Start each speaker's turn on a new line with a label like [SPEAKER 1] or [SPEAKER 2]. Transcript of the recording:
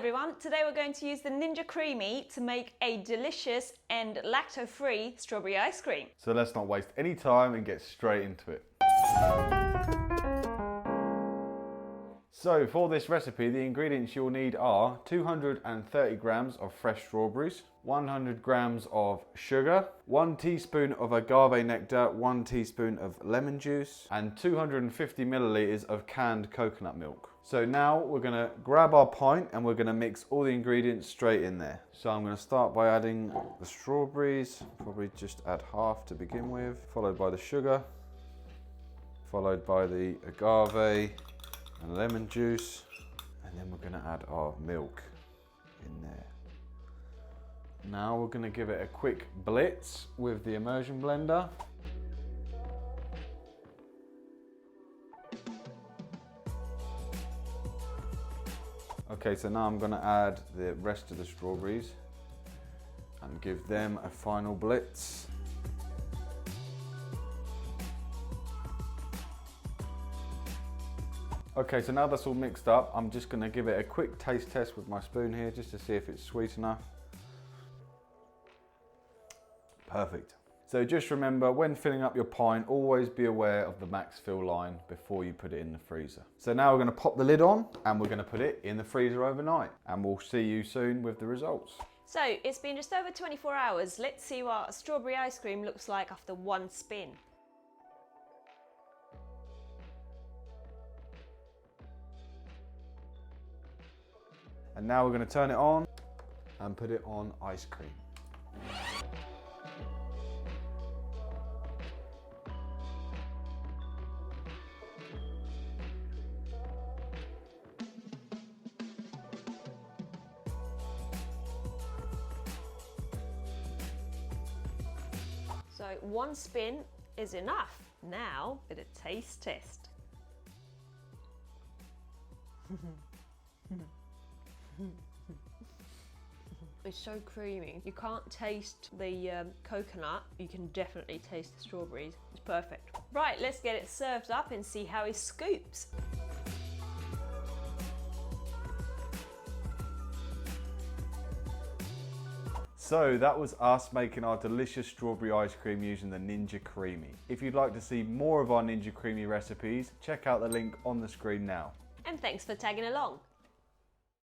[SPEAKER 1] everyone, today we're going to use the Ninja CREAMi to make a delicious and lacto-free strawberry ice cream.
[SPEAKER 2] So let's not waste any time and get straight into it. So for this recipe, the ingredients you'll need are 230 grams of fresh strawberries, 100 grams of sugar, 1 teaspoon of agave nectar, 1 teaspoon of lemon juice, and 250 milliliters of canned coconut milk. So now we're gonna grab our pint and we're gonna mix all the ingredients straight in there. So I'm gonna start by adding the strawberries, probably just add half to begin with, followed by the sugar, followed by the agave and lemon juice, and then we're gonna add our milk in there. Now we're gonna give it a quick blitz with the immersion blender. Okay, so now I'm gonna add the rest of the strawberries and give them a final blitz. Okay, so now that's all mixed up, I'm just gonna give it a quick taste test with my spoon here just to see if it's sweet enough. Perfect. So just remember, when filling up your pint, always be aware of the max fill line before you put it in the freezer. So now we're gonna pop the lid on and we're gonna put it in the freezer overnight, and we'll see you soon with the results.
[SPEAKER 1] So it's been just over 24 hours. Let's see what a strawberry ice cream looks like after one spin.
[SPEAKER 2] And now we're gonna turn it on and put it on ice cream.
[SPEAKER 1] So one spin is enough. Now, a bit of taste test. It's so creamy. You can't taste the coconut. You can definitely taste the strawberries. It's perfect. Right, let's get it served up and see how it scoops.
[SPEAKER 2] So that was us making our delicious strawberry ice cream using the Ninja CREAMi. If you'd like to see more of our Ninja CREAMi recipes, check out the link on the screen now.
[SPEAKER 1] And thanks for tagging along.